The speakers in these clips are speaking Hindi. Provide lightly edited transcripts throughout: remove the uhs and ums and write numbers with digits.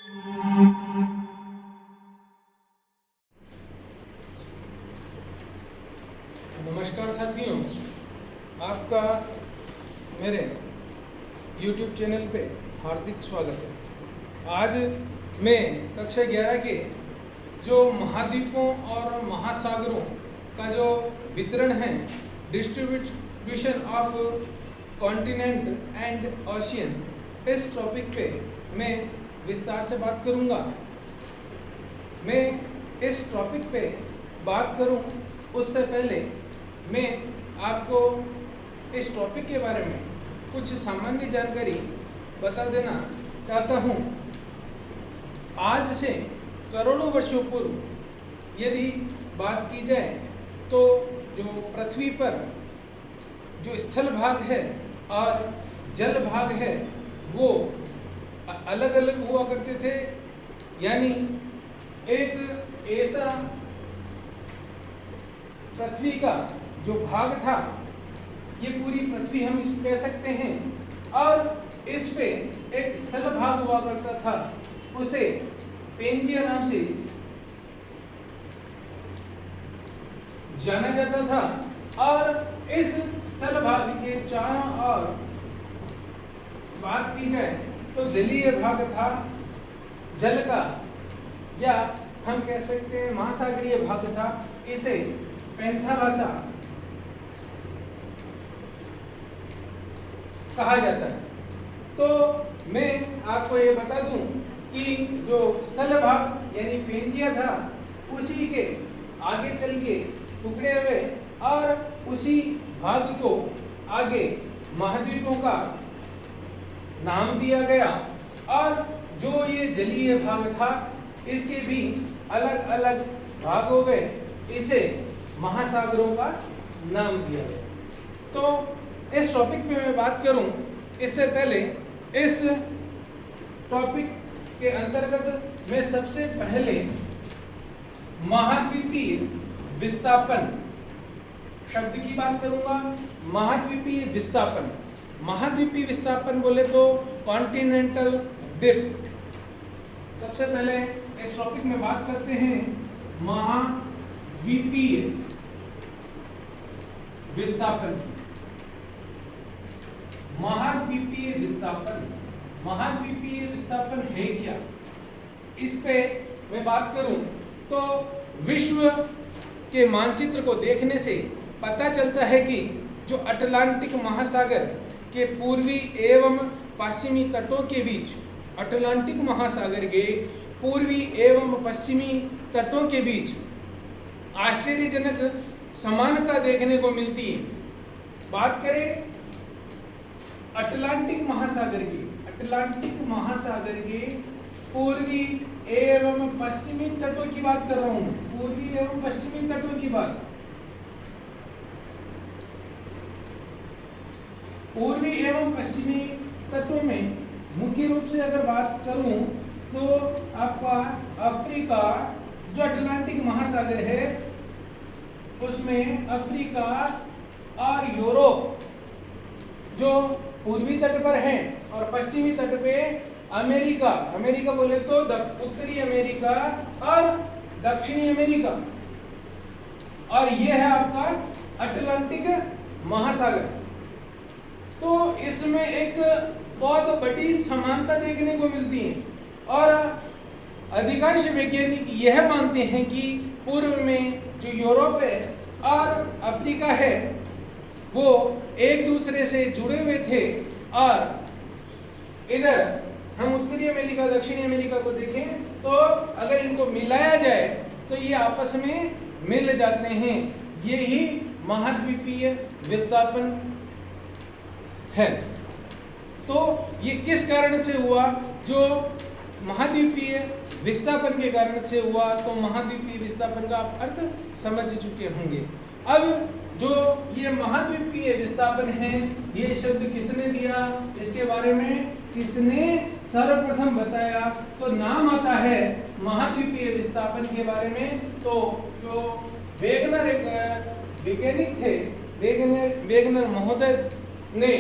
नमस्कार साथियों, आपका मेरे YouTube चैनल पे हार्दिक स्वागत है। आज मैं कक्षा 11 के जो महाद्वीपों और महासागरों का जो वितरण है, distribution of continent and ocean, इस टॉपिक पे मैं विस्तार से बात करूँगा। मैं इस टॉपिक पे बात करूँ उससे पहले मैं आपको इस टॉपिक के बारे में कुछ सामान्य जानकारी बता देना चाहता हूँ। आज से करोड़ों वर्षों पूर्व यदि बात की जाए तो जो पृथ्वी पर जो स्थल भाग है और जल भाग है वो अलग अलग हुआ करते थे। यानी एक ऐसा पृथ्वी का जो भाग था, ये पूरी पृथ्वी हम इसको कह सकते हैं, और इस पे एक स्थल भाग हुआ करता था, उसे पेंजिया नाम से जाना जाता था। और इस स्थल भाग के चारों ओर बात की जाए तो जलीय भाग था जल का, या हम कह सकते हैं महासागरीय भाग था। इसे पैंथालासा कहा जाता है। तो मैं आपको ये बता दूं कि जो स्थल भाग यानी पेंजिया था, उसी के आगे चल के टुकड़े हुए और उसी भाग को आगे महाद्वीपों का नाम दिया गया। और जो ये जलीय भाग था, इसके भी अलग अलग भाग हो गए, इसे महासागरों का नाम दिया गया। तो इस टॉपिक पे मैं बात करूं इससे पहले इस टॉपिक के अंतर्गत मैं सबसे पहले महाद्वीपीय विस्थापन शब्द की बात करूंगा। महाद्वीपीय विस्थापन, महाद्वीपीय विस्थापन बोले तो कॉन्टिनेंटल डिप। सबसे पहले इस टॉपिक में बात करते हैं महाद्वीपीय विस्थापन की। महाद्वीपीय विस्थापन, महाद्वीपीय विस्थापन है क्या, इस पे मैं बात करूं तो विश्व के मानचित्र को देखने से पता चलता है कि जो अटलांटिक महासागर के पूर्वी एवं पश्चिमी तटों के बीच, अटलांटिक महासागर के पूर्वी एवं पश्चिमी तटों के बीच आश्चर्यजनक समानता देखने को मिलती है। बात करें अटलांटिक महासागर की, अटलांटिक महासागर के पूर्वी एवं पश्चिमी तटों की बात कर रहा हूं, पूर्वी एवं पश्चिमी तटों की बात। पूर्वी एवं पश्चिमी तटों में मुख्य रूप से अगर बात करूं तो आपका अफ्रीका, जो अटलांटिक महासागर है उसमें अफ्रीका और यूरोप जो पूर्वी तट पर है, और पश्चिमी तट पे अमेरिका, अमेरिका बोले तो उत्तरी अमेरिका और दक्षिणी अमेरिका, और यह है आपका अटलांटिक महासागर। तो इसमें एक बहुत बड़ी समानता देखने को मिलती है, और अधिकांश वैज्ञानिक यह मानते हैं कि पूर्व में जो यूरोप है और अफ्रीका है वो एक दूसरे से जुड़े हुए थे, और इधर हम उत्तरी अमेरिका दक्षिणी अमेरिका को देखें तो अगर इनको मिलाया जाए तो ये आपस में मिल जाते हैं। यही महाद्वीपीय विस्थापन है। तो ये किस कारण से हुआ? जो महाद्वीपीय विस्थापन के कारण से हुआ। तो महाद्वीपीय विस्थापन का आप अर्थ समझ चुके होंगे। अब जो ये महाद्वीपीय विस्थापन है, ये शब्द किसने दिया, इसके बारे में किसने सर्वप्रथम बताया? तो नाम आता है महाद्वीपीय विस्थापन के बारे में। तो जो वेगनर एक वैज्ञानिक थे, वेगनर महोदय ने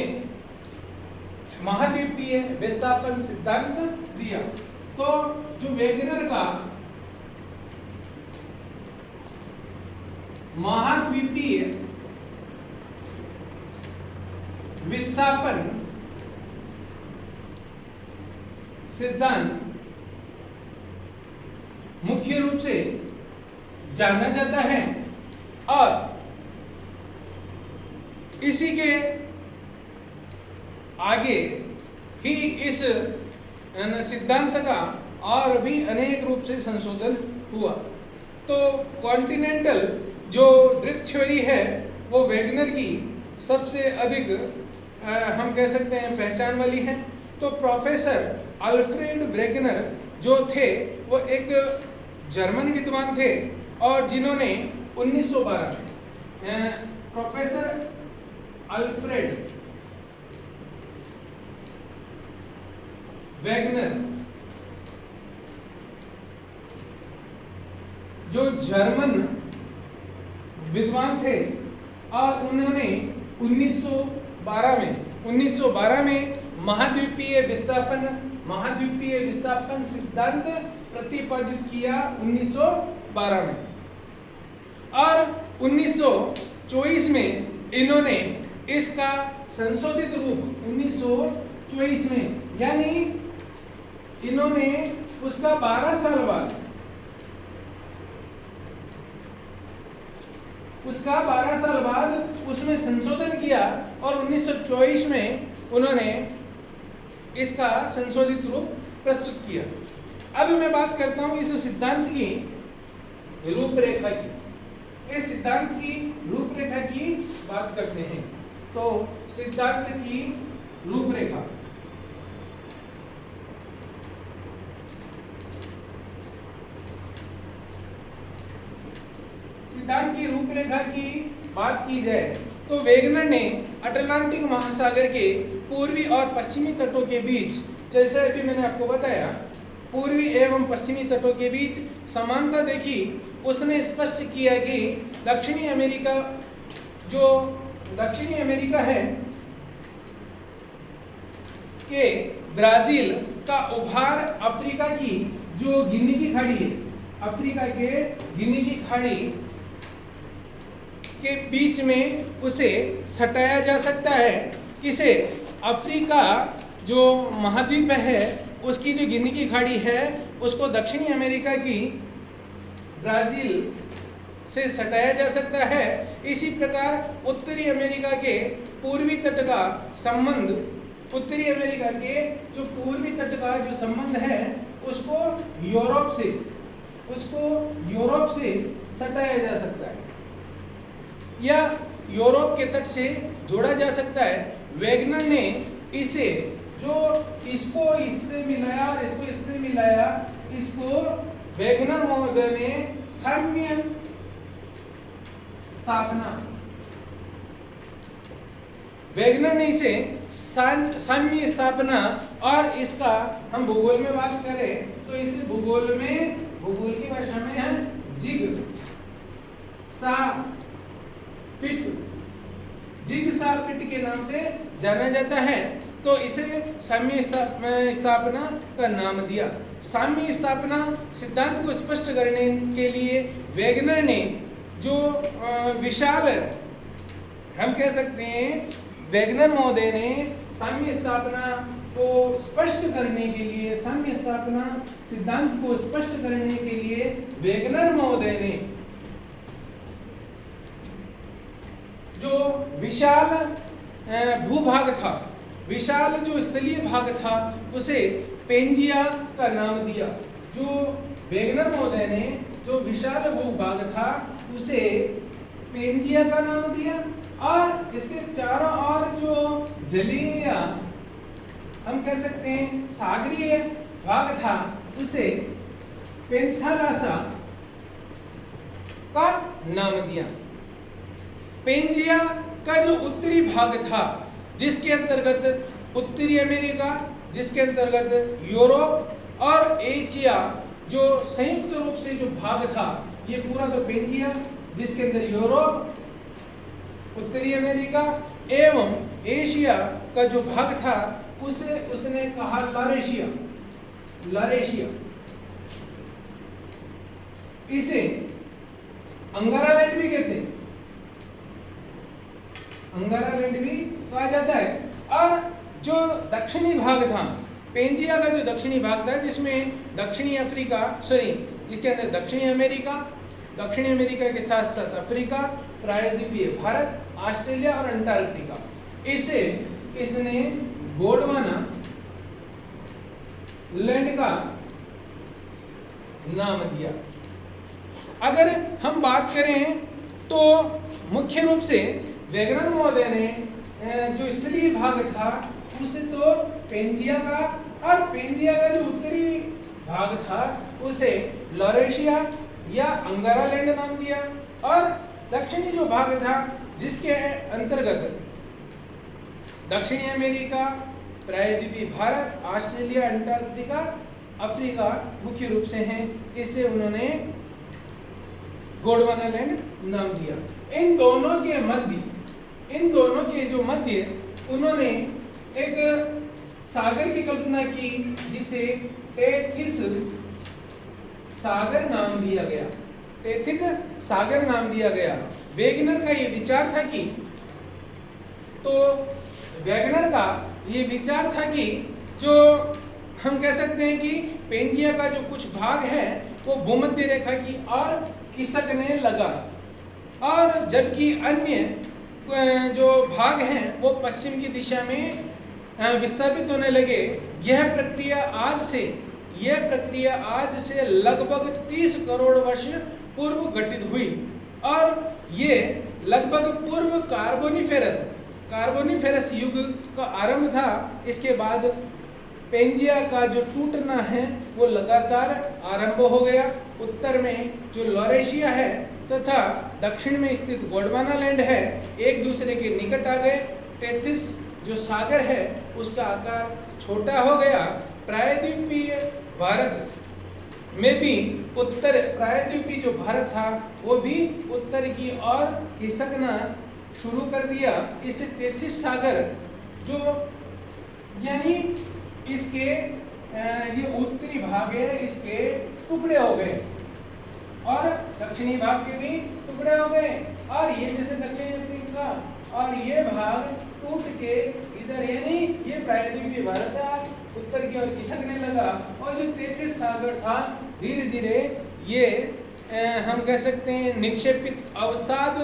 महाद्वीपीय विस्थापन सिद्धांत दिया। तो जो वेगनर का महाद्वीपीय विस्थापन सिद्धांत मुख्य रूप से जाना जाता है और इसी के आगे ही इस सिद्धांत का और भी अनेक रूप से संशोधन हुआ। तो कॉन्टिनेंटल जो ड्रिफ्ट थ्योरी है वो वेगनर की सबसे अधिक हम कह सकते हैं पहचान वाली है। तो प्रोफेसर अल्फ्रेड वेगनर जो थे वो एक जर्मन विद्वान थे और जिन्होंने 1912 प्रोफेसर अल्फ्रेड वेगनर जो जर्मन विद्वान थे और उन्होंने 1912 में महाद्वीपीय विस्थापन सिद्धांत प्रतिपादित किया 1912 में और 1924 में इन्होंने इसका संशोधित रूप 1924 में यानी इन्होंने उसका 12 साल बाद उसमें संशोधन किया और 1924 में उन्होंने इसका संशोधित रूप प्रस्तुत किया। अब मैं बात करता हूं इस सिद्धांत की रूपरेखा की। इस सिद्धांत की रूपरेखा की बात करते हैं। तो सिद्धांत की रूपरेखा की बात की जाए तो वेगनर ने अटलांटिक महासागर के पूर्वी और पश्चिमी तटों के बीच, जैसे अभी मैंने आपको बताया, पूर्वी एवं पश्चिमी तटों के बीच समानता देखी। उसने स्पष्ट किया कि दक्षिणी अमेरिका है के ब्राजील का उभार अफ्रीका की जो गिनी की खाड़ी है, अफ्रीका के गिनी की खाड़ी के बीच में उसे सटाया जा सकता है। इसे अफ्रीका जो महाद्वीप है उसकी जो गिनी की खाड़ी है उसको दक्षिणी अमेरिका की ब्राजील से सटाया जा सकता है। इसी प्रकार उत्तरी अमेरिका के पूर्वी तट का संबंध, उत्तरी अमेरिका के जो पूर्वी तट का जो संबंध है उसको यूरोप से सटाया जा सकता है या यूरोप के तट से जोड़ा जा सकता है। वेगनर ने इसे जो इसको इससे मिलाया और इसको इससे मिलाया, इसको वेगनर महोदय ने साम्य स्थापना, वेगनर ने इसे साम्य स्थापना और इसका हम भूगोल में बात करें तो इसे भूगोल की भाषा में है जिग सा फिट के नाम से जाना जाता है। तो इसे साम्य स्थापना का नाम दिया। साम्य स्थापना सिद्धांत को स्पष्ट करने के लिए वेगनर ने जो विशाल, हम कह सकते हैं वेगनर महोदय ने साम्य स्थापना को स्पष्ट करने के लिए, साम्य स्थापना सिद्धांत को स्पष्ट करने के लिए वेगनर महोदय ने जो विशाल भूभाग था, विशाल जो स्थलीय भाग था उसे पेंजिया का नाम दिया। जो वेगनर महोदय ने जो विशाल भूभाग था उसे पेंजिया का नाम दिया और इसके चारों ओर जो जलीय, हम कह सकते हैं सागरीय भाग था उसे पेंथालासा का नाम दिया। पेंजिया का जो उत्तरी भाग था जिसके अंतर्गत उत्तरी अमेरिका, जिसके अंतर्गत यूरोप और एशिया जो संयुक्त रूप से जो भाग था, ये पूरा तो पेंजिया, जिसके अंदर यूरोप, उत्तरी अमेरिका एवं एशिया का जो भाग था उसे उसने कहा लारेशिया। लॉरेशिया, इसे अंगारा लैंड भी कहते हैं, अंगारा लैंड भी कहा जाता है। और जो दक्षिणी भाग था पेंजिया का, जो दक्षिणी भाग था जिसमें दक्षिणी अफ्रीका जिसके अंदर दक्षिणी अमेरिका के साथ साथ अफ्रीका, प्रायद्वीपीय भारत, ऑस्ट्रेलिया और अंटार्कटिका, इसे इसने गोंडवाना लैंड का नाम दिया। अगर हम बात करें तो मुख्य रूप से वेगनर महोदय ने जो स्थलीय भाग था उसे तो पेंजिया का, और पेंजिया का जो उत्तरी भाग था उसे लॉरेशिया या अंगारा लैंड नाम दिया, और दक्षिणी जो भाग था जिसके अंतर्गत दक्षिणी अमेरिका, प्रायद्वीपीय भारत, ऑस्ट्रेलिया, अंटार्कटिका, अफ्रीका मुख्य रूप से हैं, इसे उन्होंने गोंडवाना लैंड नाम दिया। इन दोनों के जो मध्य उन्होंने एक सागर की कल्पना की जिसे टेथिस सागर नाम दिया गया, टेथिस सागर नाम दिया गया। वेगनर का ये विचार था कि, तो वेगनर का ये विचार था कि जो हम कह सकते हैं कि पेंजिया का जो कुछ भाग है वो भूमध्य रेखा की और खिसकने लगा, और जबकि अन्य जो भाग हैं वो पश्चिम की दिशा में विस्थापित होने लगे। यह प्रक्रिया आज से लगभग 30 करोड़ वर्ष पूर्व घटित हुई, और ये लगभग पूर्व कार्बोनिफेरस युग का आरंभ था। इसके बाद पेंजिया का जो टूटना है वो लगातार आरंभ हो गया। उत्तर में जो लॉरेशिया है तथा दक्षिण में स्थित गोंडवाना लैंड है एक दूसरे के निकट आ गए। टेथिस जो सागर है उसका आकार छोटा हो गया। प्रायद्वीपीय भारत में भी प्रायद्वीपीय जो भारत था वो भी उत्तर की ओर खिसकना शुरू कर दिया। इस टेथिस सागर जो यानी इसके ये उत्तरी भाग है इसके टुकड़े हो गए और दक्षिणी भाग के भी टुकड़े हो गए, और ये जैसे दक्षिणी अफ्रीका और ये भाग टूट के इधर यानी ये प्रायद्वीपीय भारत है उत्तर की ओर खिसकने लगा। और जो टेथिस सागर था धीरे धीरे ये हम कह सकते हैं निक्षेपित अवसाद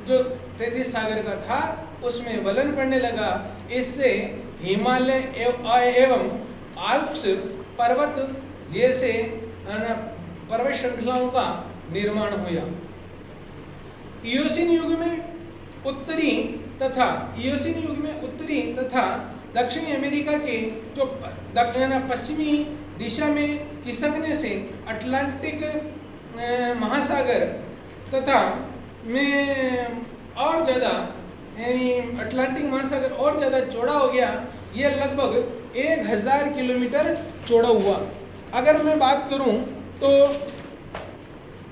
जो टेथिस सागर का था उसमें वलन पड़ने लगा। इससे हिमालय एवं आल्प्स पर्वत जैसे पर्वत श्रृंखलाओं का निर्माण हुआ। इयोसीन युग में उत्तरी तथा दक्षिणी अमेरिका के जो पश्चिमी दिशा में खिसकने से अटलांटिक महासागर तथा में और ज़्यादा यानी अटलांटिक महासागर और ज़्यादा चौड़ा हो गया। यह लगभग 1000 किलोमीटर चौड़ा हुआ। अगर मैं बात करूं तो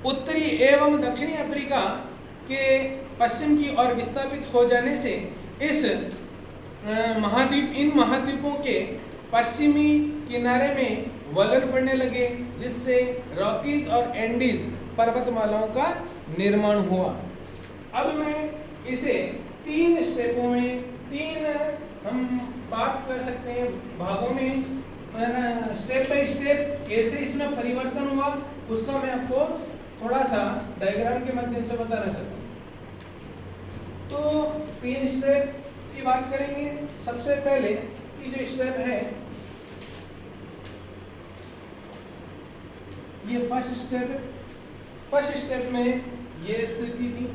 उत्तरी एवं दक्षिणी अफ्रीका के पश्चिम की ओर विस्थापित हो जाने से इन महाद्वीपों के पश्चिमी किनारे में वलन पड़ने लगे, जिससे रॉकीज और एंडीज पर्वतमालाओं का निर्माण हुआ। अब मैं इसे 3 स्टेपों में 3 हम बात कर सकते हैं भागों में स्टेप बाय स्टेप कैसे इसमें परिवर्तन हुआ उसका मैं आपको थोड़ा सा डायग्राम के माध्यम से बताना चाहता हूँ। तो 3 स्टेप की बात करेंगे। सबसे पहले ये जो स्टेप है ये फर्स्ट स्टेप है। फर्स्ट स्टेप में ये स्थिति थी,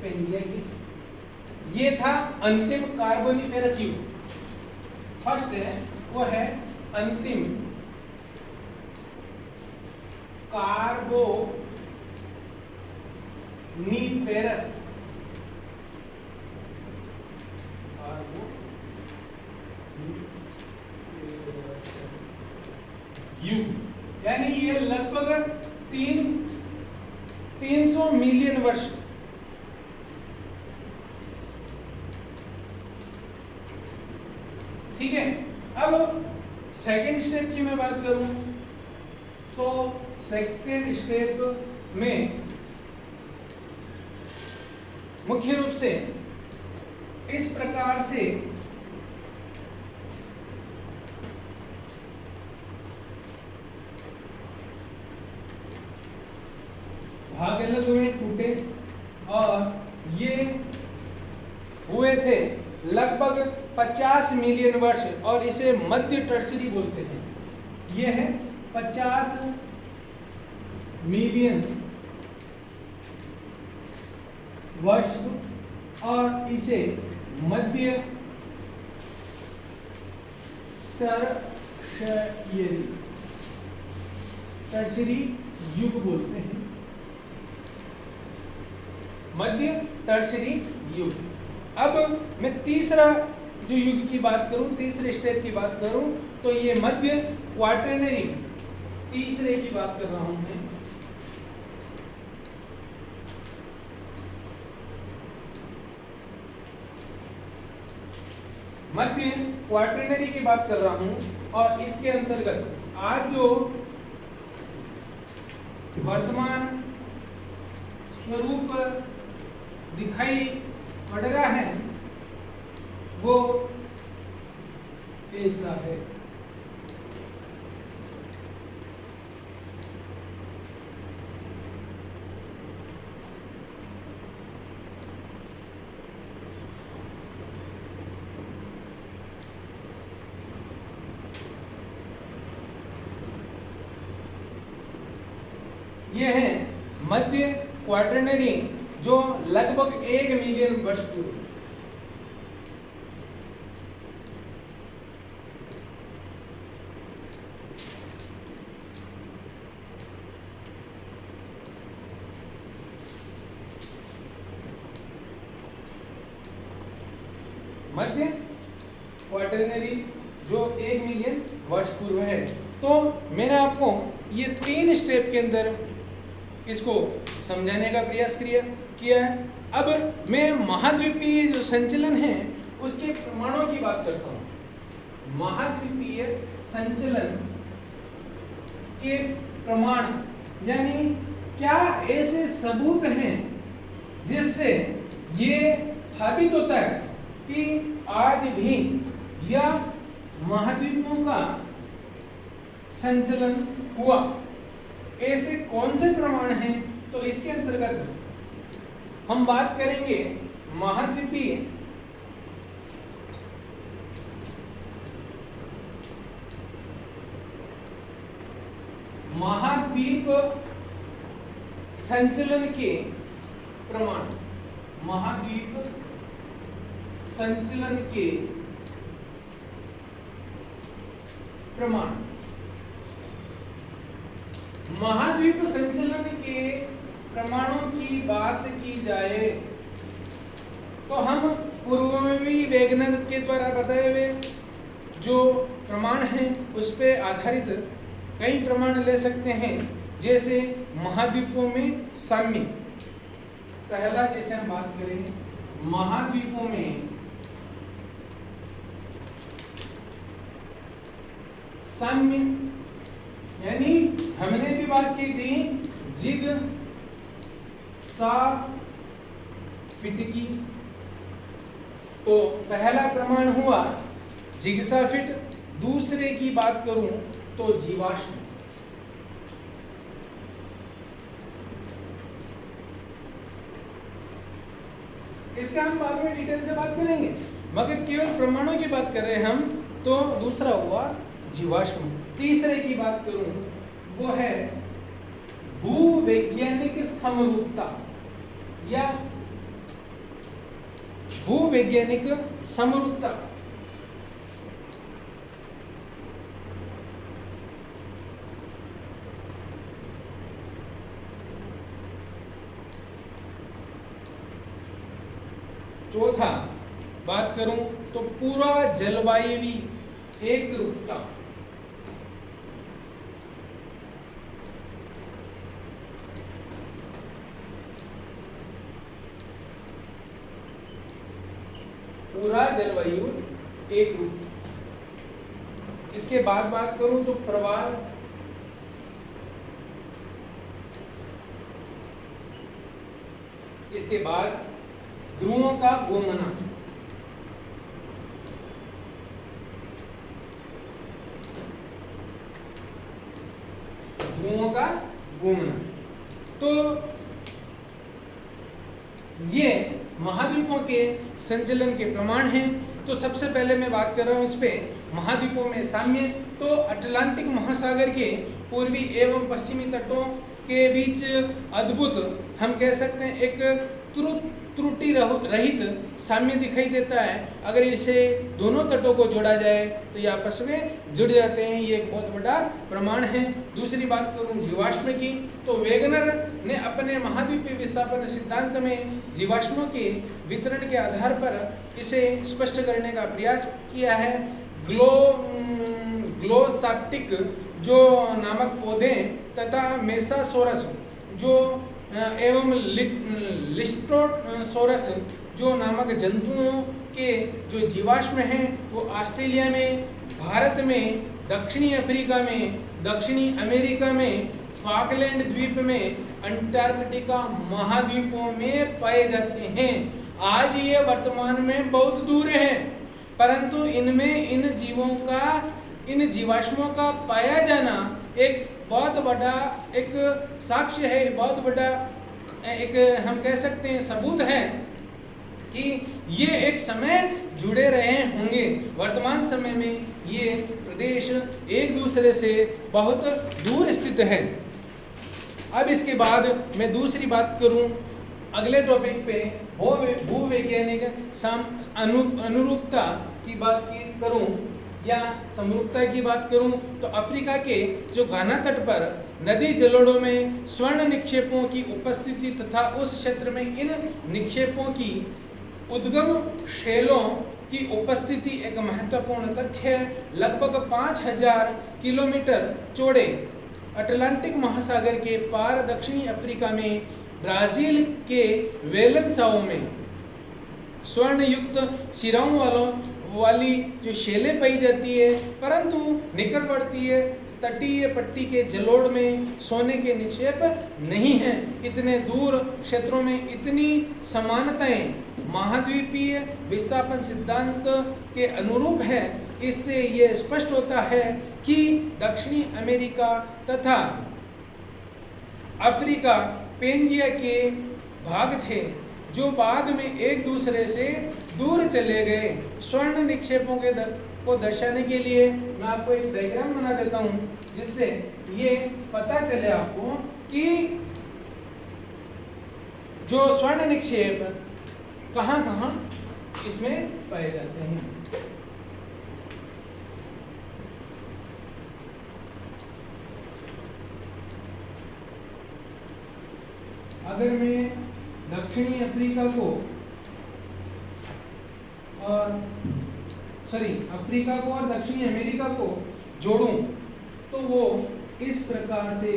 पेंजिया की। ये था अंतिम कार्बोनिफेरस युग। फर्स्ट है वो है अंतिम कार्बोनिफेरस युग, यानी ये लगभग 300 मिलियन वर्ष ठीक है। अब सेकेंड स्टेप की मैं बात करूं तो सेकेंड स्टेप में मुख्य रूप से इस प्रकार से भाग अलग हुए, टूटे, और ये हुए थे लगभग 50 मिलियन वर्ष, और इसे मध्य टर्सरी बोलते हैं। ये है 50 मिलियन वर्ष, और इसे मध्य टर्सरी युग बोलते हैं, मध्य टर्सरी युग। अब मैं तीसरा जो युग की बात करूं, तीसरे स्टेप की बात करूं, तो ये मध्य क्वाटरनरी, तीसरे की बात कर रहा हूं मैं। मध्य क्वाटरनरी की बात कर रहा हूं, और इसके अंतर्गत आज जो वर्तमान स्वरूप दिखाई पड़ रहा है वो ऐसा है। ये है मध्य क्वाटरनरी, जो लगभग 1 मिलियन वर्ष पूर्व। मध्य क्वाटरनरी जो 1 मिलियन वर्ष पूर्व है। तो मैंने आपको ये 3 स्टेप के अंदर इसको समझाने का प्रयास किया है। अब मैं महाद्वीपीय जो संचलन है उसके प्रमाणों की बात करता हूँ। महाद्वीपीय संचलन के प्रमाण, यानी क्या ऐसे सबूत हैं जिससे ये साबित होता है कि आज भी यह महाद्वीपों का संचलन हुआ। ऐसे कौन से प्रमाण हैं? तो इसके अंतर्गत हम बात करेंगे महाद्वीपीय महाद्वीप संचलन के प्रमाण, महाद्वीप संचलन के प्रमाण। महाद्वीप संचलन के प्रमाणों की बात की जाए तो हम पूर्व में भी वेगनर के द्वारा बताए हुए जो प्रमाण हैं उस पे आधारित कई प्रमाण ले सकते हैं। जैसे महाद्वीपों में साम्य, पहला जैसे हम बात करें महाद्वीपों में साम्य, यानी हमने भी बात की थी जिग सा फिट की। तो पहला प्रमाण हुआ जिग्सा फिट। दूसरे की बात करूं तो जीवाश्म। इसका हम बाद में डिटेल से बात करेंगे, मगर केवल प्रमाणों की बात कर रहे हैं हम। तो दूसरा हुआ जीवाश्म। तीसरे की बात करूं वो है भूवैज्ञानिक समरूपता या भूवैज्ञानिक समरूपता। चौथा बात करूं तो पूरा जलवायवी एक रूपता। पूरा जलवायु एक रूप। इसके बाद बात करूं तो प्रवाल, इसके बाद ध्रुवों का घूमना, ध्रुवों का घूमना। तो ये महाद्वीपों के संचलन के प्रमाण हैं। तो सबसे पहले मैं बात कर रहा हूं इस पे महाद्वीपों में साम्य। तो अटलांटिक महासागर के पूर्वी एवं पश्चिमी तटों के बीच अद्भुत, हम कह सकते हैं एक त्रुटि रहित साम्य दिखाई देता है। अगर इसे दोनों तटों को जोड़ा जाए तो ये आपस में जुड़ जाते हैं, ये एक बहुत बड़ा प्रमाण है। दूसरी बात करूं जीवाश्म की, तो वेगनर ने अपने महाद्वीपीय विस्थापन सिद्धांत में जीवाश्मों के वितरण के आधार पर इसे स्पष्ट करने का प्रयास किया है। ग्लोसाप्टिक जो नामक पौधे तथा मेसासोरस जो एवं लिस्टोसोरस जो नामक जंतुओं के जो जीवाश्म हैं वो ऑस्ट्रेलिया में, भारत में, दक्षिणी अफ्रीका में, दक्षिणी अमेरिका में, फॉकलैंड द्वीप में, अंटार्कटिका महाद्वीपों में पाए जाते हैं। आज ये वर्तमान में बहुत दूर हैं, परंतु इनमें इन जीवाश्मों का पाया जाना एक बहुत बड़ा एक साक्ष्य है, बहुत बड़ा एक हम कह सकते हैं सबूत है कि ये एक समय जुड़े रहे होंगे। वर्तमान समय में ये प्रदेश एक दूसरे से बहुत दूर स्थित है। अब इसके बाद मैं दूसरी बात करूं अगले टॉपिक पे भूवैज्ञानिक अनुरूपता की बात करूं या समरूपता की बात करूं तो अफ्रीका के जो घाना तट पर नदी जलोढ़ों में स्वर्ण निक्षेपों की उपस्थिति तथा उस क्षेत्र में इन निक्षेपों की उद्गम शैलों की उपस्थिति एक महत्वपूर्ण तथ्य है। लगभग 5000 किलोमीटर चौड़े अटलांटिक महासागर के पार दक्षिणी अफ्रीका में ब्राजील के वेलेंसाओ में स्वर्ण युक्त सिराओं वाली जो शैलें पाई जाती है, परंतु निकट पड़ती है तटीय पट्टी के जलोढ़ में सोने के निक्षेप नहीं हैं। इतने दूर क्षेत्रों में इतनी समानताएं महाद्वीपीय विस्थापन सिद्धांत के अनुरूप है। इससे यह स्पष्ट होता है कि दक्षिणी अमेरिका तथा अफ्रीका पेंजिया के भाग थे जो बाद में एक दूसरे से दूर चले गए। स्वर्ण निक्षेपों के को दर्शाने के लिए मैं आपको एक डायग्राम बना देता हूं जिससे ये पता चले आपको कि जो स्वर्ण निक्षेप कहां कहां इसमें पाए जाते हैं। अगर मैं दक्षिणी अफ्रीका को अफ्रीका को और दक्षिणी अमेरिका को जोड़ूं तो वो इस प्रकार से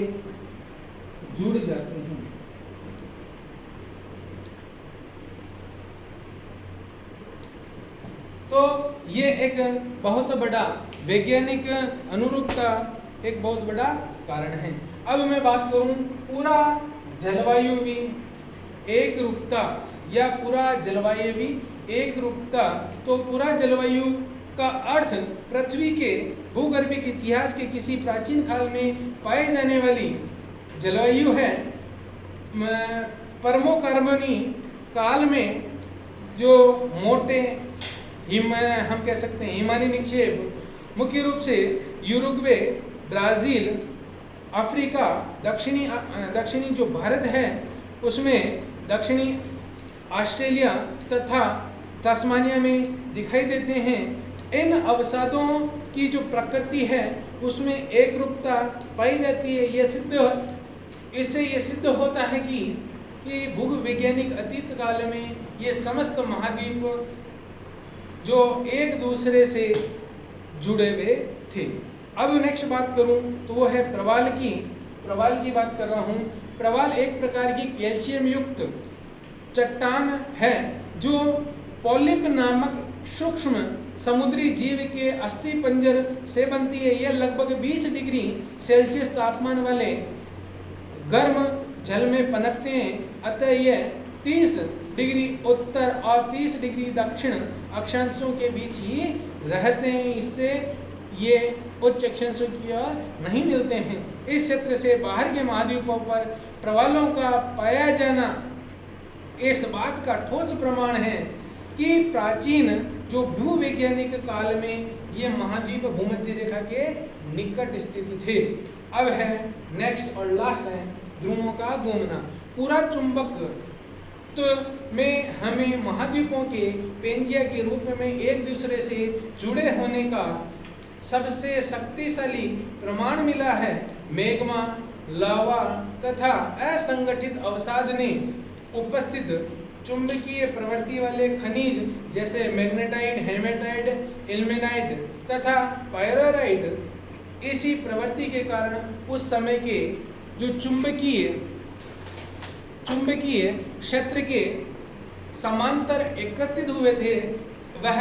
जुड़ जाते हैं। तो ये एक बहुत बड़ा वैज्ञानिक अनुरूपता एक बहुत बड़ा कारण है। अब मैं बात करूं पूरा जलवायुवी एक रूपता या पूरा जलवायुवी एक रूपता, तो पूरा जलवायु का अर्थ पृथ्वी के भूगर्भिक इतिहास के किसी प्राचीन काल में पाए जाने वाली जलवायु है। परमोकार्बनी काल में जो मोटे हम कह सकते हैं हिमानी निक्षेप मुख्य रूप से यूरुग्वे, ब्राजील, अफ्रीका, दक्षिणी जो भारत है उसमें दक्षिणी ऑस्ट्रेलिया तथा तस्मानिया में दिखाई देते हैं। इन अवसादों की जो प्रकृति है उसमें एक रूपता पाई जाती है। इससे ये सिद्ध होता है कि भूवैज्ञानिक अतीत काल में ये समस्त महाद्वीप जो एक दूसरे से जुड़े हुए थे। अब नेक्स्ट बात करूं तो वो है प्रवाल की बात कर रहा हूं। प्रवाल एक प्रकार की कैल्शियम युक्त चट्टान है जो पॉलिप नामक सूक्ष्म समुद्री जीव के अस्थि पंजर से बनती है। यह लगभग 20 डिग्री सेल्सियस तापमान वाले गर्म जल में पनपते हैं। अतः यह 30 डिग्री उत्तर और 30 डिग्री दक्षिण अक्षांशों के बीच ही रहते हैं। इससे ये उच्च अक्षांशों की ओर नहीं मिलते हैं। इस क्षेत्र से बाहर के महाद्वीपों पर प्रवालों का पाया जाना इस बात का ठोस प्रमाण है कि प्राचीन जो भूवैज्ञानिक काल में ये महाद्वीप भूमध्य रेखा के निकट स्थित थे। अब है नेक्स्ट और लास्ट है ध्रुवों का घूमना। पूरा चुंबक तो में हमें महाद्वीपों के पेंजिया के रूप में एक दूसरे से जुड़े होने का सबसे शक्तिशाली प्रमाण मिला है। मैग्मा, लावा तथा असंगठित अवसाद ने उपस्थित चुंबकीय प्रवृत्ति वाले खनिज जैसे मैग्नेटाइट, हेमेटाइट, इल्मेनाइट तथा पायरोराइट इसी प्रवृत्ति के कारण उस समय के जो चुंबकीय क्षेत्र के समांतर एकत्रित हुए थे, वह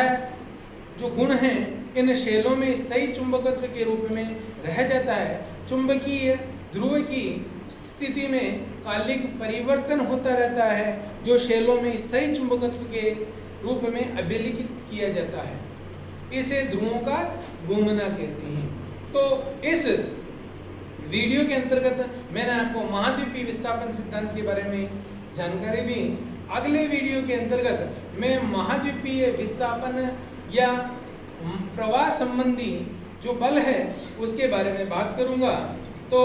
जो गुण हैं इन शैलों में स्थायी चुंबकत्व के रूप में रह जाता है। चुंबकीय ध्रुव की स्थिति में कालिक परिवर्तन होता रहता है जो शैलों में स्थायी चुंबकत्व के रूप में अभिलिखित किया जाता है। इसे ध्रुवों का घूमना कहते हैं। तो इस वीडियो के अंतर्गत मैंने आपको महाद्वीपीय विस्थापन सिद्धांत के बारे में जानकारी दी। अगले वीडियो के अंतर्गत मैं महाद्वीपीय विस्थापन या प्रवाह संबंधी जो बल है उसके बारे में बात करूंगा। तो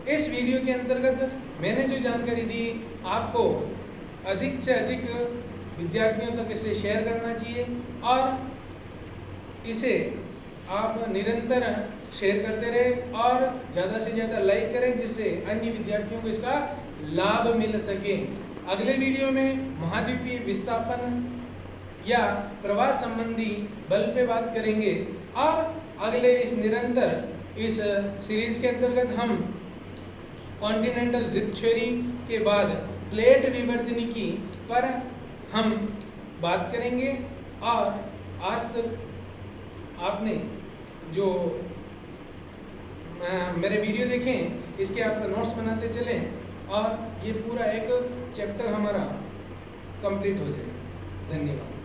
इस वीडियो के अंतर्गत मैंने जो जानकारी दी आपको अधिक से अधिक विद्यार्थियों तक इसे शेयर करना चाहिए और इसे आप निरंतर शेयर करते रहे और ज़्यादा से ज़्यादा लाइक करें जिससे अन्य विद्यार्थियों को इसका लाभ मिल सके। अगले वीडियो में महाद्वीपीय विस्थापन या प्रवाह संबंधी बल पे बात करेंगे और अगले इस निरंतर इस सीरीज के अंतर्गत हम कॉन्टिनेंटल ड्रिफ्ट थ्योरी के बाद प्लेट विवर्तनिकी पर हम बात करेंगे। और आज तक आपने जो मेरे वीडियो देखें इसके आप नोट्स बनाते चलें और ये पूरा एक चैप्टर हमारा कंप्लीट हो जाए। धन्यवाद।